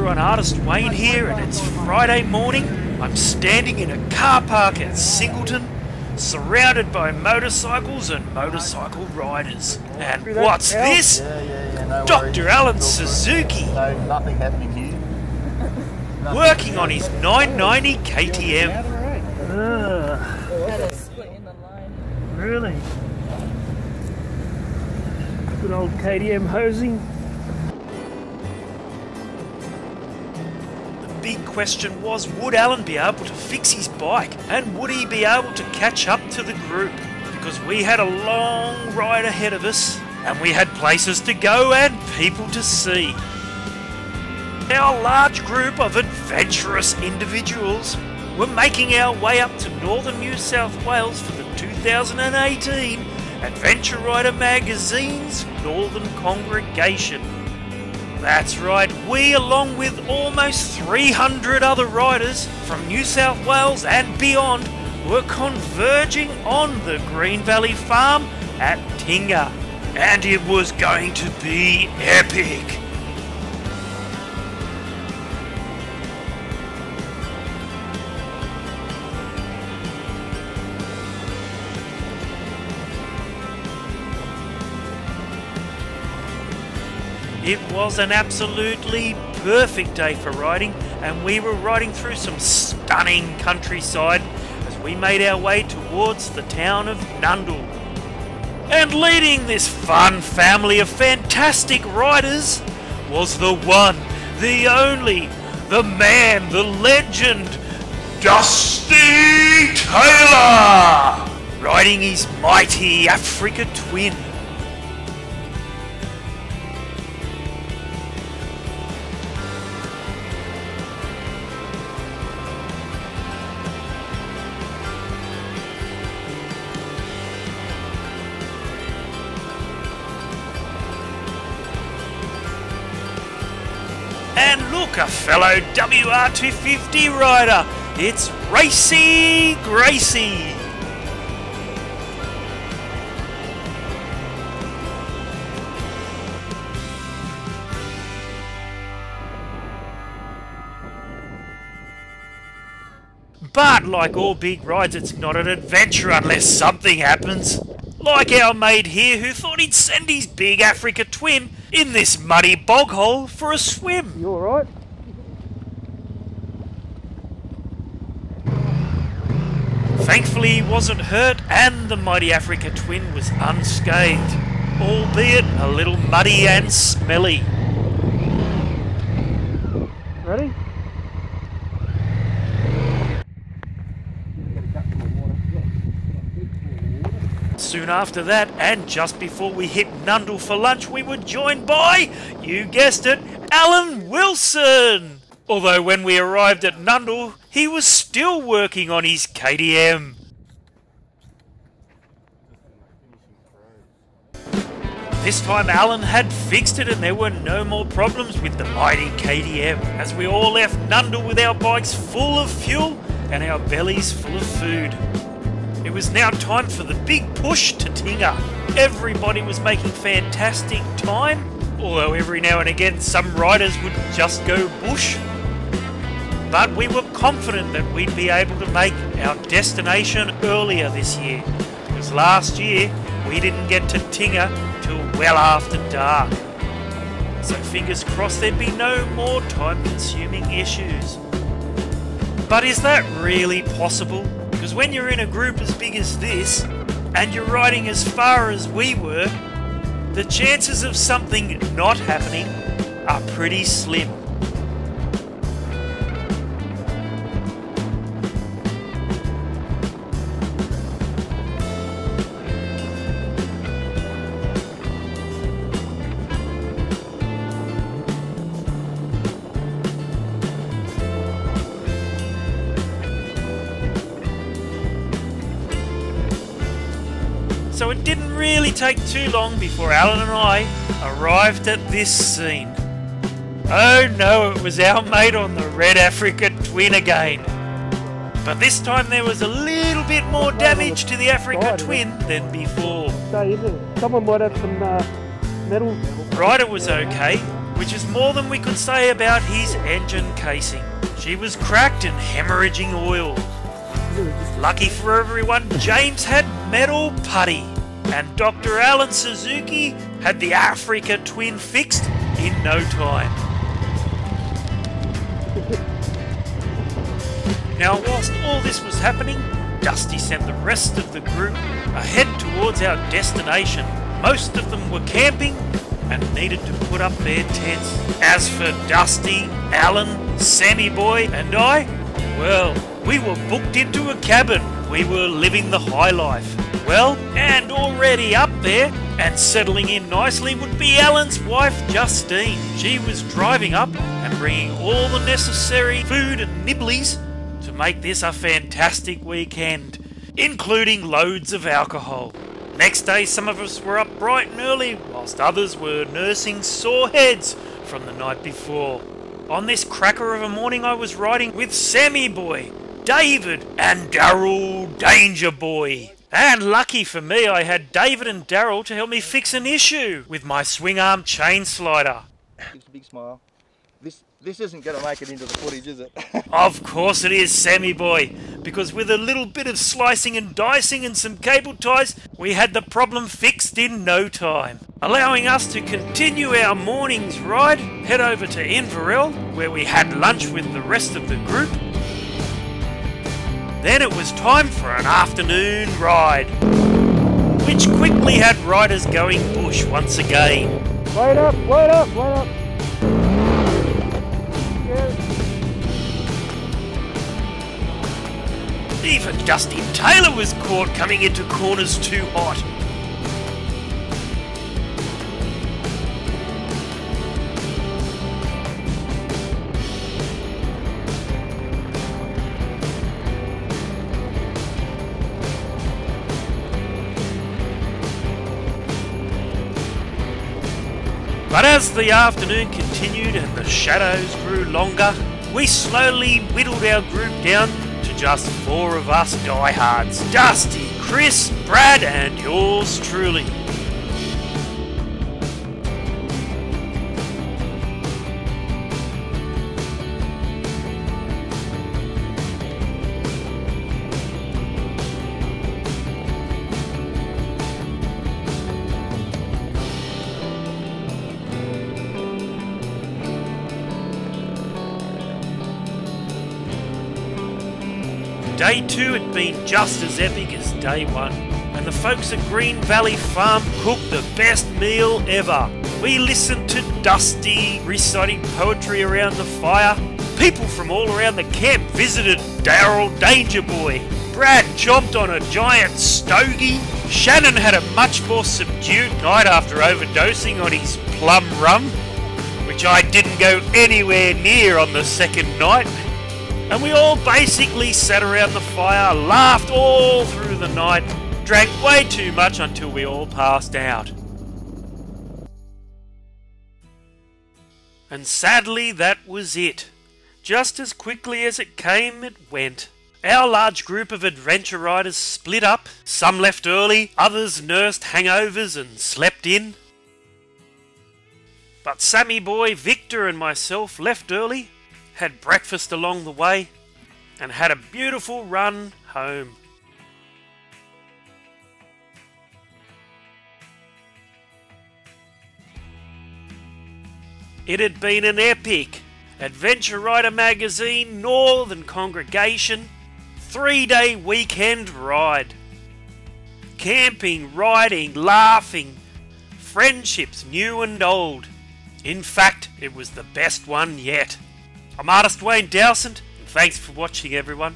everyone, Artist Wayne here, and it's Friday morning. I'm standing in a car park at Singleton, surrounded by motorcycles and motorcycle riders. And what's this? No Dr. Alan Suzuki, No, nothing happening here. working on his 990 KTM. Had a split in the line. Really? Good old KTM hosing. The big question was, would Alan be able to fix his bike? And would he be able to catch up to the group? Because we had a long ride ahead of us, and we had places to go and people to see. Our large group of adventurous individuals were making our way up to northern New South Wales for the 2018 Adventure Rider Magazine's Northern Congregation. That's right, we, along with almost 300 other riders from New South Wales and beyond, were converging on the Green Valley Farm at Tingha. And it was going to be epic. It was an absolutely perfect day for riding, and we were riding through some stunning countryside as we made our way towards the town of Nundle. And leading this fun family of fantastic riders was the one, the only, the man, the legend, Dusty Taylor, riding his mighty Africa Twin. And look, a fellow WR250 rider, it's Racy Gracie. But like all big rides, it's not an adventure unless something happens. Like our mate here who thought he'd send his big Africa Twin in this muddy bog hole for a swim. You alright? Thankfully he wasn't hurt and the mighty Africa Twin was unscathed, albeit a little muddy and smelly. Ready? Soon after that, and just before we hit Nundle for lunch, we were joined by, you guessed it, Alan Wilson! Although when we arrived at Nundle, he was still working on his KTM. This time Alan had fixed it and there were no more problems with the mighty KTM, as we all left Nundle with our bikes full of fuel and our bellies full of food. It was now time for the big push to Tingha. Everybody was making fantastic time, although every now and again some riders would just go bush. But we were confident that we'd be able to make our destination earlier this year, because last year we didn't get to Tingha till well after dark. So fingers crossed there'd be no more time-consuming issues. But is that really possible? Because when you're in a group as big as this, and you're riding as far as we were, the chances of something not happening are pretty slim. So it didn't really take too long before Alan and I arrived at this scene. Oh no, it was our mate on the red Africa Twin again. But this time there was a little bit more damage to the Africa Twin than before. Someone might have some metal. Ryder was okay. We which is more than we could say about his engine casing. She was cracked and hemorrhaging oil. Lucky for everyone, James had metal putty, and Dr. Alan Suzuki had the Africa Twin fixed in no time. Now, whilst all this was happening, Dusty sent the rest of the group ahead towards our destination. Most of them were camping and needed to put up their tents. As for Dusty, Alan, Sammy Boy and I, well, we were booked into a cabin. We were living the high life. Well, and already up there and settling in nicely would be Alan's wife Justine. She was driving up and bringing all the necessary food and nibblies to make this a fantastic weekend, including loads of alcohol. Next day some of us were up bright and early, whilst others were nursing sore heads from the night before. On this cracker of a morning I was riding with Sammy Boy, David and Daryl Danger Boy. And lucky for me I had David and Daryl to help me fix an issue with my swing arm chain slider. Gives a big smile. This isn't going to make it into the footage, is it? Of course it is, Sammy Boy, because with a little bit of slicing and dicing and some cable ties, we had the problem fixed in no time, allowing us to continue our morning's ride, head over to Inverell, where we had lunch with the rest of the group. Then it was time for an afternoon ride, which quickly had riders going bush once again. Wait up, wait up, wait up. Even Dusty Taylor was caught coming into corners too hot. But as the afternoon continued and the shadows grew longer, we slowly whittled our group down to just 4 of us diehards: Dusty, Chris, Brad and yours truly. Day 2 had been just as epic as day 1, and the folks at Green Valley Farm cooked the best meal ever. We listened to Dusty reciting poetry around the fire. People from all around the camp visited Daryl Danger Boy. Brad chomped on a giant stogie. Shannon had a much more subdued night after overdosing on his plum rum, which I didn't go anywhere near on the second night. And we all basically sat around the fire, laughed all through the night, drank way too much until we all passed out. And sadly that was it. Just as quickly as it came, it went. Our large group of adventure riders split up. Some left early, others nursed hangovers and slept in. But Sammy Boy, Victor and myself left early, had breakfast along the way, and had a beautiful run home. It had been an epic Adventure Rider Magazine Northern Congregation 3-day weekend ride. Camping, riding, laughing, friendships new and old. In fact, it was the best one yet. I'm Artist Wayne Dowsett, and thanks for watching everyone.